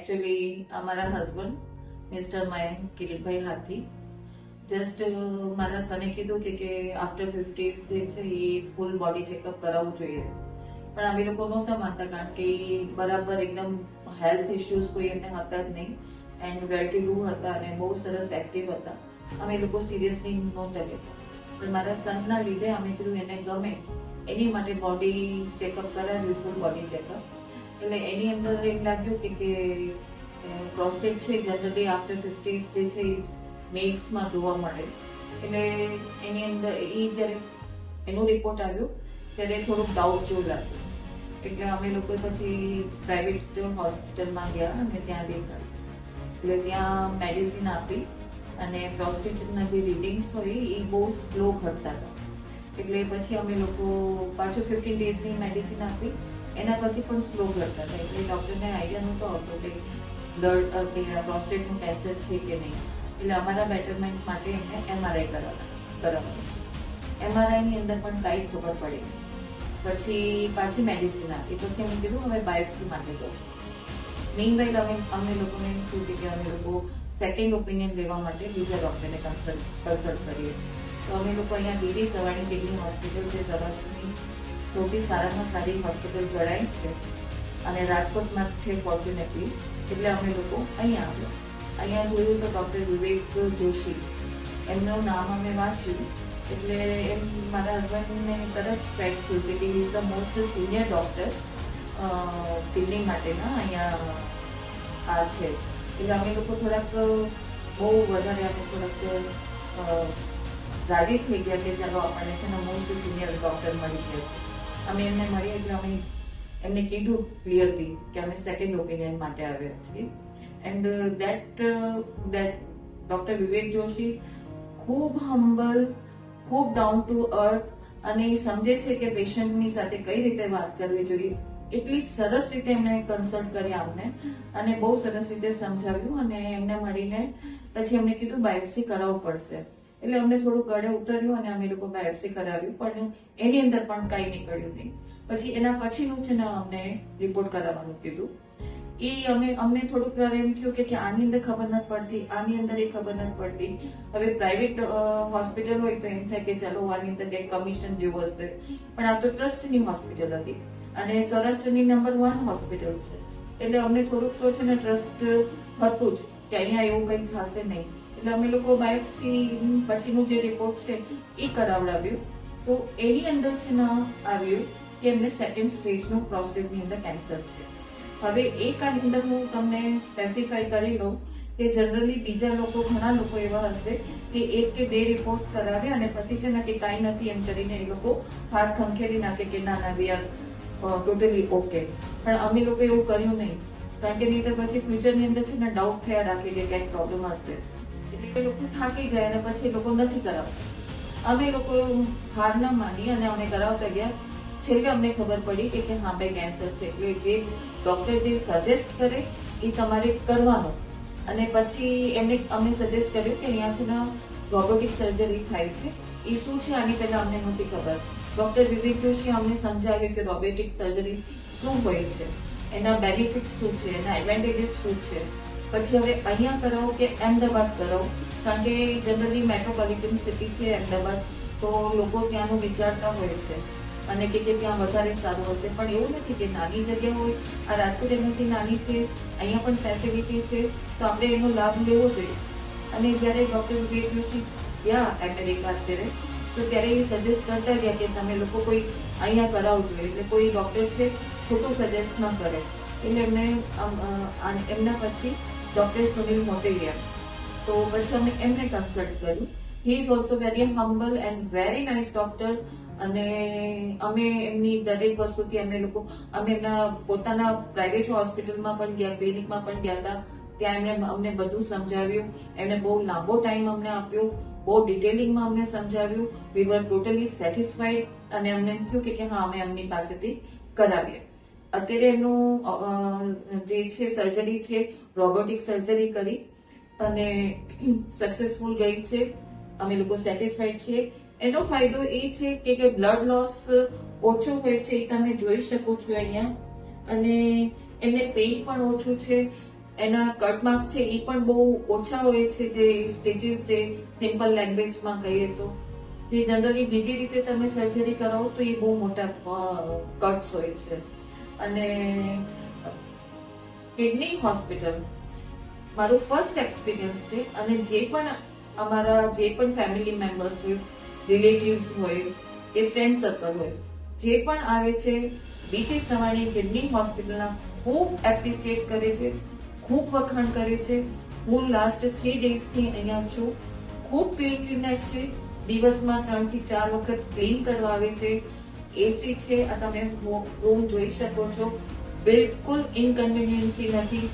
Actually हमारा husband mister Mayank किरीटભાઈ હાથી just મારા સને કીધું કે આફ્ટર 50 જે છે એ ફૂલ બોડી ચેકઅપ કરાવવું જોઈએ, પણ અમે લોકો નહોતા માનતા કારણ કે બરાબર એકદમ હેલ્થ ઇશ્યુઝ કોઈ એમને હતા જ નહીં એન્ડ વેલ ટુ ડુ હતા અને બહુ સરસ એક્ટિવ હતા. અમે લોકો સિરિયસલી નહોતા લેતા, પણ મારા સનના લીધે અમે કીધું એને ગમે એની માટે બોડી ચેકઅપ કરાવ્યું, ફૂલ બોડી ચેકઅપ. એટલે એની અંદર એમ લાગ્યું કે પ્રોસ્ટેટ છે જનરલી આફ્ટર 50 જે છે મેલ્સમાં જોવા મળે, એટલે એની અંદર જ્યારે એનો રિપોર્ટ આવ્યો ત્યારે થોડુંક ડાઉટ જેવું લાગ્યું. એટલે અમે લોકો પછી પ્રાઇવેટ હોસ્પિટલમાં ગયા અને ત્યાં દેખાડ્યું. એટલે ત્યાં મેડિસિન આપી અને પ્રોસ્ટેટના જે રીડિંગ્સ હોય એ બહુ સ્લો ઘટતા હતા. એટલે પછી અમે લોકો પાછું 15 ડેઝની મેડિસિન આપી, એના પછી પણ સ્લો ઘટતા હતા. એટલે ડૉક્ટરને આઈડિયા નહોતો આવતો કે બ્લડ પ્રોસ્ટેટનું કેન્સર છે કે નહીં. એટલે અમારા બેટરમેન્ટ માટે એમને MRI કરાવવાનું. MRIની અંદર પણ કાંઈ ખબર પડી નહીં. પછી પાછી મેડિસિન આપી, પછી અમે કીધું હવે બાયોપ્સી માટે જવું. મીનવાઇલ અમે લોકોને એમ થયું કે અમે લોકો સેકન્ડ ઓપિનિયન લેવા માટે બીજા ડૉક્ટરને કન્સલ્ટ કરીએ. તો અમે લોકો અહીંયા ડીડી સવાણી કિડની હોસ્પિટલ છે સૌરાષ્ટ્રની સૌથી સારામાં સારી હોસ્પિટલ ગણાય છે અને રાજકોટમાં છે ફોર્ચ્યુનેટલી. એટલે અમે લોકો અહીંયા આવ્યા. અહીંયા જોયું તો ડૉક્ટર વિવેક જોશી એમનું નામ અમે વાંચ્યું. એટલે એમ મારા હસબન્ડને તરત સ્ટ્રાઇક થયું કે he is the most senior doctor kidney માટેના અહીંયા આ છે. એટલે અમે લોકો થોડાક બહુ વધારે અમે થોડાક રાજી થઈ ગયા કે ચાલો આપણને છે ને મોસ્ટ સિનિયર ડૉક્ટર મળી ગયા. અમે એમને મળીએ એટલે અમે એમને કીધું ક્લિયરલી કે અમે સેકન્ડ ઓપિનિયન માટે આવ્યા છીએ. એન્ડ દેટ ડૉક્ટર વિવેક જોશી ખૂબ હમ્બલ, ખૂબ ડાઉન ટુ અર્થ અને એ સમજે છે કે પેશન્ટની સાથે કઈ રીતે વાત કરવી જોઈએ. એટલી સરસ રીતે એમણે કન્સલ્ટ કર્યા અમને અને બહુ સરસ રીતે સમજાવ્યું. અને એમને મળીને પછી એમને કીધું બાયોપ્સી કરાવવું પડશે. એટલે અમને થોડું ગળે ઉતર્યું અને અમે લોકો બાયોપ્સી કરાવ્યું, પણ એની અંદર પણ કાંઈ નીકળ્યું નહીં. પછી એના પછીનું છે ને અમને રિપોર્ટ કરાવવાનું કીધું. એ અમને થોડુંક વાર એમ થયું કે આની અંદર ખબર નથી પડતી, આની અંદર એ ખબર નથી પડતી. હવે પ્રાઇવેટ હોસ્પિટલ હોય તો એમ થાય કે ચાલો આની અંદર કંઈક કમિશન જેવું હશે, પણ આ તો ટ્રસ્ટની હોસ્પિટલ હતી અને સૌરાષ્ટ્રની નંબર 1 હોસ્પિટલ છે. એટલે અમને થોડુંક તો છે ને ટ્રસ્ટ હતું જ કે અહીંયા એવું કંઈ થશે નહીં. એટલે અમે લોકો બાયોપ્સી પછીનું જે રિપોર્ટ છે એ કરાવડાવ્યું. તો એની અંદર છે ને આવ્યું કે એમને સેકન્ડ સ્ટેજનું પ્રોસ્ટેટની અંદર કેન્સર છે. હવે એક આની અંદર હું તમને સ્પેસિફાઈ કરી લઉં કે જનરલી બીજા લોકો ઘણા લોકો એવા હશે કે 1 કે 2 રિપોર્ટ્સ કરાવે અને પછી છે ને કે કાંઈ નથી એમ કરીને એ લોકો હાથ ખંખેરી નાખે કે ના વી આર ટોટલી ઓકે. પણ અમે લોકો એવું કર્યું નહીં, કારણ કે નહીં તો પછી ફ્યુચરની અંદર છે ને ડાઉટ થયા રાખે કે કંઈક પ્રોબ્લેમ હશે. એટલે એ લોકો થાકી ગયા અને પછી એ લોકો નથી કરાવતા. અમે લોકો હાર ન માની અને અમે કરાવતા ગયા. છેલ્લે અમને ખબર પડી કે હા ભાઈ કેન્સર છે. એટલે જે ડૉક્ટર જે સજેસ્ટ કરે એ તમારે કરવાનું. અને પછી અમે સજેસ્ટ કર્યું કે અહીંયા છે ને રોબોટિક સર્જરી થાય છે. એ શું છે આની પહેલાં અમને નહોતી ખબર. ડૉક્ટર વિવેક જોશી અમને સમજાવ્યું કે રોબોટિક સર્જરી શું હોય છે, એના બેનિફિટ્સ શું છે, એના એડવાન્ટેજીસ શું છે. પછી હવે અહીંયા કરાવો કે અમદાવાદ કરાવો, કારણ કે જનરલી મેટ્રોપોલિટન સિટી છે અમદાવાદ, તો લોકો ત્યાંનું વિચારતા હોય છે અને કે ત્યાં વધારે સારું હશે. પણ એવું નથી કે નાની જગ્યા હોય. આ રાજકોટ એનાથી નાની છે, અહીંયા પણ ફેસિલિટી છે, તો આપણે એનો લાભ લેવો જોઈએ. અને જ્યારે ડૉક્ટર વિવેક જોશી ગયા અમેરિકા અત્યારે, તો ત્યારે એ સજેસ્ટ કરતા ગયા કે તમે લોકો કોઈ અહીંયા કરાવજો. એટલે કોઈ ડૉક્ટર છે ખોટું સજેસ્ટ ન કરે. એટલે એમના પછી ડૉક્ટર સુનિલ મોટેરિયા, તો પછી અમે એમને કન્સલ્ટ કર્યું. He is also very humble and very nice doctor. અને અમે એમની દરેક વસ્તુથી અમે એમના પોતાના પ્રાઇવેટ હોસ્પિટલમાં પણ ગયા, ક્લિનિકમાં પણ ગયા હતા. ત્યાં એમણે અમને બધું સમજાવ્યું. એમણે બહુ લાંબો ટાઈમ અમને આપ્યો, બહુ ડિટેલિંગમાં અમને સમજાવ્યું. વી વર ટોટલી સેટિસ્ફાઈડ અને અમને એમ થયું કે હા અમે એમની પાસેથી કરાવીએ. અત્યારે એમનું જે છે સર્જરી છે રોબોટિક સર્જરી કરી અને સક્સેસફુલ ગઈ છે. અમે લોકો સેટિસ્ફાઈડ છીએ. એનો ફાયદો એ છે કે બ્લડ લોસ ઓછો હોય છે, એ તમે જોઈ શકો છો અહીંયા. અને એમને પેઇન પણ ઓછું છે. એના કટ માર્ક્સ છે એ પણ બહુ ઓછા હોય છે, જે સ્ટેજીસ જે સિમ્પલ લેંગ્વેજમાં કહીએ તો જે જનરલી બીજી રીતે તમે સર્જરી કરાવો તો એ બહુ મોટા કટ્સ હોય છે. અને કિડની હોસ્પિટલ મારું ફર્સ્ટ એક્સપિરિયન્સ છે. અને જે પણ અમારા જે પણ ફેમિલી મેમ્બર્સ હોય, રિલેટિવ્સ હોય કે ફ્રેન્ડ સર્કલ હોય, જે પણ આવે છે બીટી સવાણી કિડની હોસ્પિટલના ખૂબ એપ્રિશિએટ કરે છે, ખૂબ વખાણ કરે છે. હું લાસ્ટ 3 ડેઝથી અહીંયા છું. ખૂબ ક્લીનલીનેસ છે, દિવસમાં 3 થી 4 વખત ક્લીન કરવા આવે છે. એસી છે, આ તમે રૂમ જોઈ શકો છો, બિલકુલ ઇનકન્વીનિયન્સી નથી.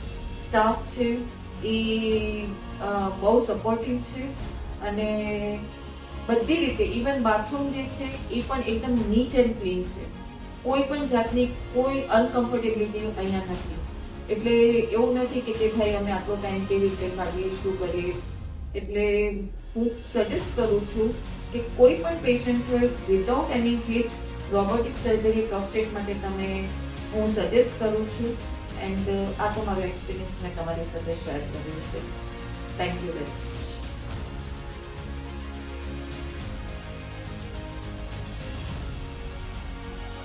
સ્ટાફ છે એ બહુ સપોર્ટિવ છે અને બધી રીતે ઇવન બાથરૂમ જે છે એ પણ એકદમ નીટ એન્ડ ક્લીન છે. કોઈ પણ જાતની કોઈ અનકમ્ફર્ટેબિલિટી અહીંયા નથી. એટલે એવું નથી કે ભાઈ અમે આટલો ટાઈમ કેવી રીતે કાઢીએ, શું કરીએ. એટલે હું સજેસ્ટ કરું છું કે કોઈ પણ પેશન્ટ હોય વિધાઉટ એની ગ્લિચ રોબોટિક સર્જરી પ્રોસ્ટેટ માટે હું સજેસ્ટ કરું છું. એન્ડ આ તો મારો એક્સપિરિયન્સ મેં તમારી સાથે શેર કર્યું છે. Thank you very much.